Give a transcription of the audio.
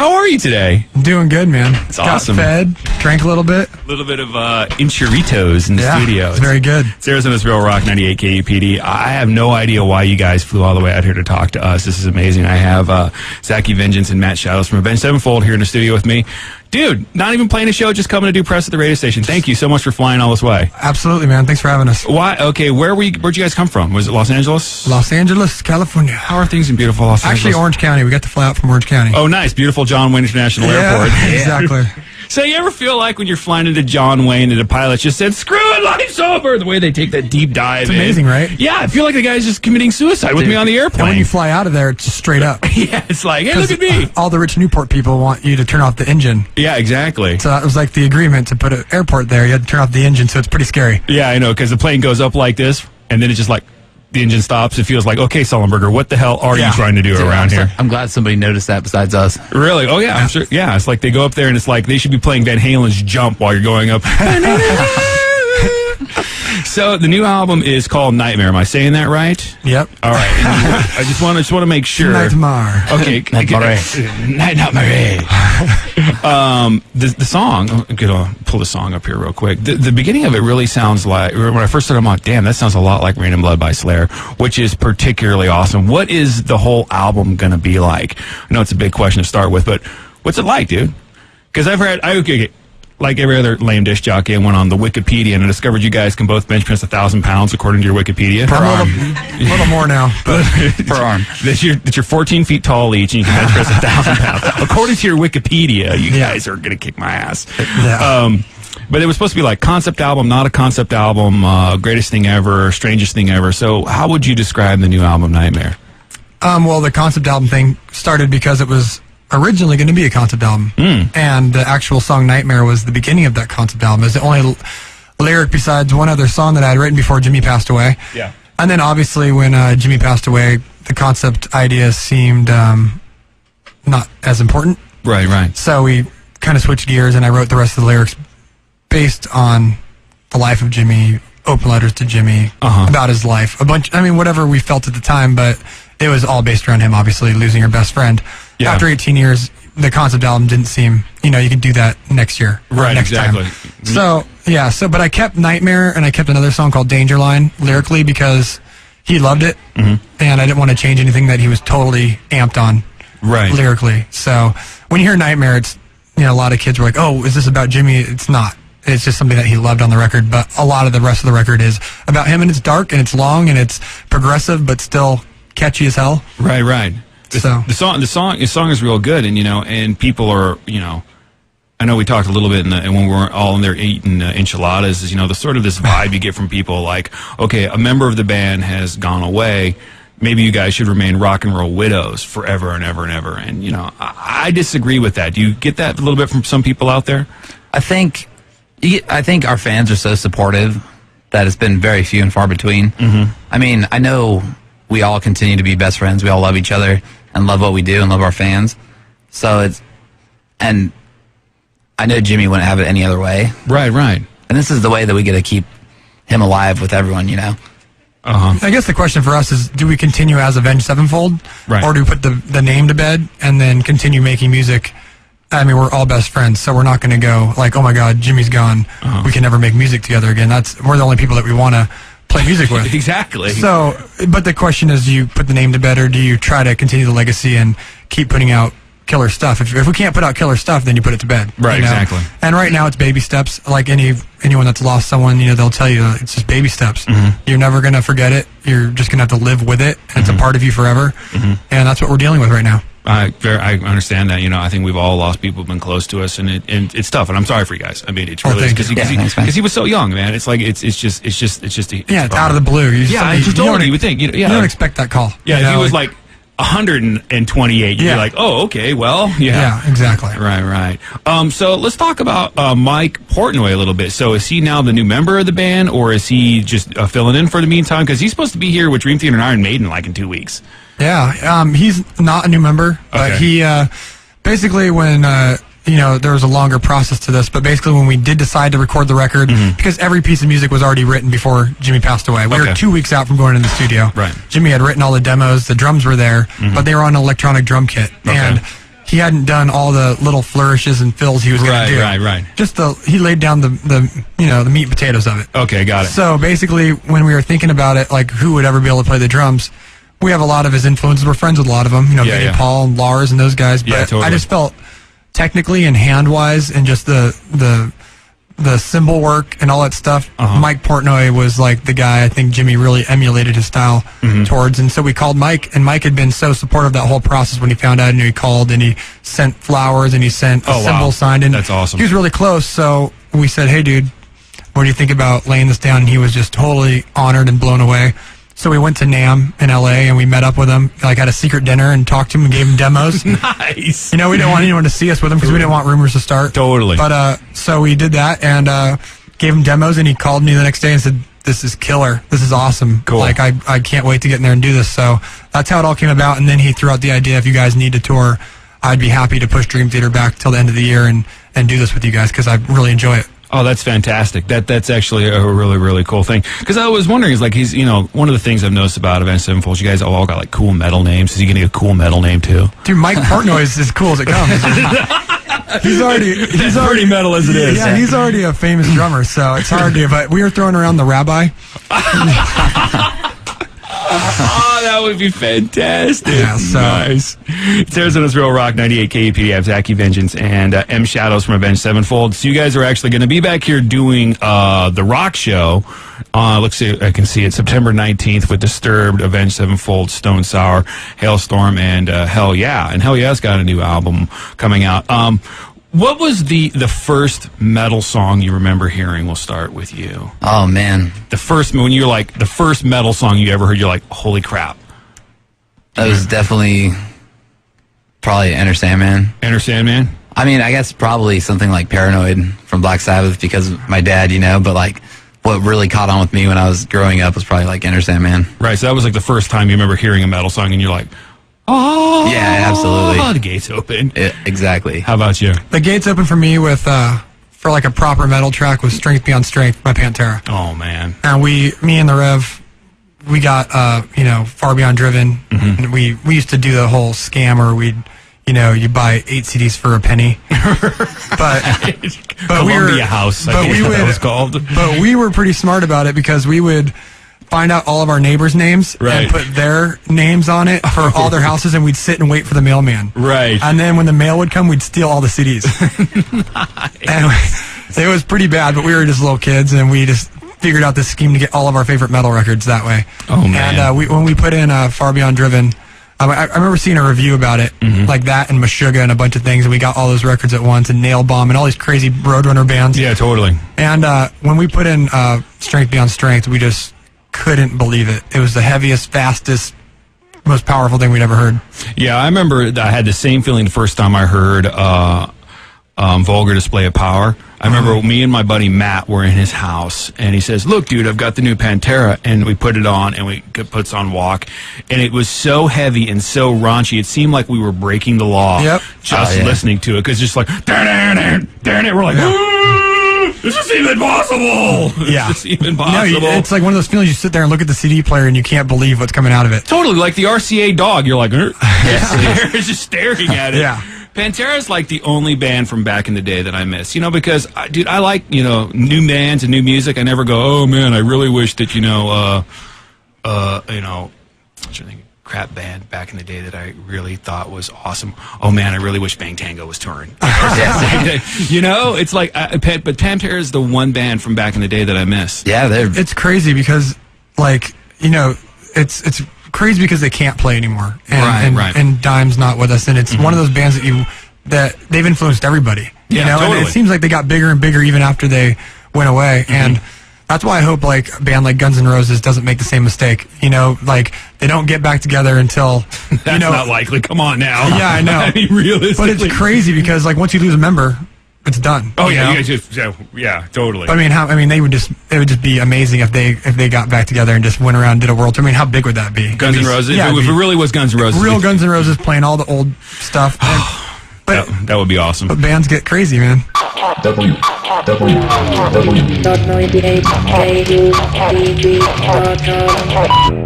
how are you today? I'm doing good, man. It's awesome. Got fed, drank a little bit. A little bit of enchiritos in the studio. It's very good. It's Arizona's Real Rock 98 KUPD. I have no idea why you guys flew all the way out here to talk to us. This is amazing. I have Zachy Vengeance and Matt Shadows from Avenged Sevenfold here in the studio with me. Dude, not even playing a show, just coming to do press at the radio station. Thank you so much for flying all this way. Absolutely, man. Thanks for having us. Why? Okay, where'd you guys come from? Was it Los Angeles? Los Angeles, California. How are things in beautiful Los Angeles? Actually, Orange County. We got to fly out from Orange County. Oh, nice. Beautiful John Wayne International Airport. Exactly. So you ever feel like when you're flying into John Wayne and the pilot just said, screw it, life's over, the way they take that deep dive It's amazing, right? Yeah, I feel like the guy's just committing suicide with me on the airplane. And when you fly out of there, it's just straight up. Yeah, it's like, hey, look at me. All the rich Newport people want you to turn off the engine. Yeah, exactly. So that was like the agreement to put an airport there. You had to turn off the engine, so it's pretty scary. Yeah, I know, because the plane goes up like this, and then it's just like, the engine stops. It feels like, okay, Sullenberger, what the hell are you trying to do around here? I'm glad somebody noticed that besides us. Really? Oh, yeah, I'm sure. Yeah, it's like they go up there and it's like they should be playing Van Halen's Jump while you're going up. So the new album is called Nightmare. Am I saying that right? Yep. All right. I just want to make sure. Nightmare. Okay. Nightmare. The song. I'll pull the song up here real quick. The beginning of it really sounds like, when I first started, I'm like, damn, that sounds a lot like Rain and Blood by Slayer, which is particularly awesome. What is the whole album going to be like? I know it's a big question to start with, but what's it like, dude? Because I've heard, like every other lame dish jockey, I went on the Wikipedia and I discovered you guys can both bench press 1,000 pounds according to your Wikipedia. Per arm. A little more now, but Per arm. That you're 14 feet tall each and you can bench press 1,000 pounds. According to your Wikipedia, you guys are going to kick my ass. Yeah. But it was supposed to be like concept album, not a concept album, greatest thing ever, strangest thing ever. So how would you describe the new album, Nightmare? Well, the concept album thing started because it was originally going to be a concept album, and the actual song Nightmare was the beginning of that concept album. It's the only lyric besides one other song that I had written before Jimmy passed away. Yeah. And then obviously when Jimmy passed away, the concept idea seemed not as important. Right. So we kind of switched gears, and I wrote the rest of the lyrics based on the life of Jimmy, open letters to Jimmy, about his life. Whatever we felt at the time, but it was all based around him, obviously, losing your best friend. Yeah. After 18 years, the concept album didn't seem, you can do that next year. Right, next exactly. Time. But I kept Nightmare, and I kept another song called Danger Line lyrically because he loved it, and I didn't want to change anything that he was totally amped on lyrically. So when you hear Nightmare, it's, a lot of kids were like, oh, is this about Jimmy? It's not. It's just something that he loved on the record, but a lot of the rest of the record is about him, and it's dark, and it's long, and it's progressive, but still catchy as hell. Right. The song is real good, and and people are, I know we talked a little bit when we were all in there eating enchiladas, is the sort of this vibe you get from people like, okay, a member of the band has gone away, maybe you guys should remain rock and roll widows forever and ever and ever, and I disagree with that. Do you get that a little bit from some people out there? I think our fans are so supportive that it's been very few and far between. I mean, I know we all continue to be best friends. We all love each other and love what we do and love our fans. And I know Jimmy wouldn't have it any other way. Right. And this is the way that we get to keep him alive with everyone, I guess the question for us is, do we continue as Avenged Sevenfold? Right. Or do we put the name to bed and then continue making music? I mean, we're all best friends, so we're not going to go like, oh my God, Jimmy's gone. We can never make music together again. We're the only people that we want to play music with. Exactly. So, but the question is, do you put the name to bed, or do you try to continue the legacy and keep putting out killer stuff? If we can't put out killer stuff, then you put it to bed. Right, exactly. And right now it's baby steps. Like anyone that's lost someone, they'll tell you it's just baby steps. You're never going to forget it. You're just going to have to live with it. And it's a part of you forever. And that's what we're dealing with right now. I understand that. I think we've all lost people who've been close to us, and it's tough. And I'm sorry for you guys. I mean, it's really because he was so young, man. It's like it's just it's out of the blue. You would think. You don't expect that call. Yeah, if he was like 128, you'd be like, oh, okay, well, yeah, exactly. Right. So let's talk about Mike Portnoy a little bit. So is he now the new member of the band, or is he just filling in for the meantime? Because he's supposed to be here with Dream Theater and Iron Maiden like in 2 weeks. Yeah, he's not a new member, but he basically when there was a longer process to this, but basically when we did decide to record the record, because every piece of music was already written before Jimmy passed away. We were 2 weeks out from going in the studio. Right. Jimmy had written all the demos, the drums were there, but they were on an electronic drum kit, and he hadn't done all the little flourishes and fills he was going to do. Right. Just he laid down the meat and potatoes of it. Okay, got it. So basically, when we were thinking about it, like who would ever be able to play the drums, we have a lot of his influences. We're friends with a lot of them, Vinnie Paul and Lars and those guys. But totally. I just felt technically and hand wise and just the cymbal work and all that stuff. Mike Portnoy was like the guy I think Jimmy really emulated his style towards, and so we called Mike, and Mike had been so supportive of that whole process. When he found out, he called and he sent flowers and he sent a cymbal signed, and that's awesome. He was really close, so we said, hey dude, what do you think about laying this down? And he was just totally honored and blown away. So we went to NAMM in LA and we met up with him, like had a secret dinner and talked to him and gave him demos. Nice. We didn't want anyone to see us with him because we didn't want rumors to start. Totally. But so we did that and gave him demos, and he called me the next day and said, this is killer. This is awesome. Cool. Like I can't wait to get in there and do this. So that's how it all came about. And then he threw out the idea, if you guys need to tour, I'd be happy to push Dream Theater back till the end of the year and do this with you guys because I really enjoy it. Oh, that's fantastic. That's actually a really, really cool thing. Because I was wondering, is like he's, one of the things I've noticed about Avenged Sevenfold, you guys all got like cool metal names. Is he going to get a cool metal name too? Dude, Mike Portnoy is as cool as it comes. He's already metal as it is. Yeah, he's already a famous drummer, so it's hard to. But we were throwing around the Rabbi. Oh, that would be fantastic. Yeah, so. Nice. It's Arizona's Real Rock 98 KUPD. I have Zachy Vengeance and M Shadows from Avenged Sevenfold. So you guys are actually going to be back here doing the rock show. Let's see, I can see it. September 19th with Disturbed, Avenged Sevenfold, Stone Sour, Hailstorm, and Hell Yeah. And Hell Yeah's got a new album coming out. What was the first metal song you remember hearing? We'll start with you. Oh, man. The first metal song you ever heard, you're like, holy crap. That was definitely probably Enter Sandman. Enter Sandman? I mean, I guess probably something like Paranoid from Black Sabbath because of my dad, but like what really caught on with me when I was growing up was probably like Enter Sandman. Right, so that was like the first time you remember hearing a metal song and you're like, oh, yeah, absolutely. Oh, the gates open. Exactly. How about you? The gates open for me with for like a proper metal track was Strength Beyond Strength by Pantera. Oh man. And me and the Rev, we got Far Beyond Driven, and we used to do the whole scam where we'd you buy 8 CDs for a penny. but Columbia House, I think that was called. But we were pretty smart about it because we would find out all of our neighbors' names and put their names on it for all their houses, and we'd sit and wait for the mailman. Right. And then when the mail would come, we'd steal all the CDs. Nice. And it was pretty bad, but we were just little kids, and we just figured out this scheme to get all of our favorite metal records that way. Oh, man. And when we put in Far Beyond Driven, I remember seeing a review about it, like that and Meshuggah and a bunch of things, and we got all those records at once, and Nail Bomb and all these crazy Roadrunner bands. Yeah, totally. And when we put in Strength Beyond Strength, we just couldn't believe it. It was the heaviest, fastest, most powerful thing we'd ever heard. Yeah, I remember I had the same feeling the first time I heard Vulgar Display of Power. I remember me and my buddy Matt were in his house, and he says, look, dude, I've got the new Pantera, and we put it on, and we puts on Walk, and it was so heavy and so raunchy, it seemed like we were breaking the law just listening to it, because just like, we're like, this is even possible. Yeah. This is even possible. No, it's like one of those feelings you sit there and look at the CD player and you can't believe what's coming out of it. Totally, like the RCA dog. You're like, it's just staring at it. Yeah. Pantera's like the only band from back in the day that I miss, because, dude, I like, new bands and new music. I never go, oh, man, I really wish that, I'm trying to think, crap band back in the day that I really thought was awesome. Oh, man, I really wish Bang Tango was touring. It's like, but Pantera is the one band from back in the day that I miss. Yeah, it's crazy because, it's crazy because they can't play anymore, and Dime's not with us, and it's one of those bands that they've influenced everybody. Totally. And it seems like they got bigger and bigger even after they went away, and that's why I hope a band like Guns N' Roses doesn't make the same mistake. They don't get back together until that's not likely. Come on now. Yeah, I know. I mean, realistically, but it's crazy because once you lose a member, it's done. Oh yeah, you guys totally. But they would just be amazing if they got back together and just went around and did a world tour. I mean, how big would that be? Guns N' Roses. Yeah, if it really was Guns N' Roses, real Guns N' Roses playing all the old stuff. But that would be awesome. But bands get crazy, man. www.98kupd.com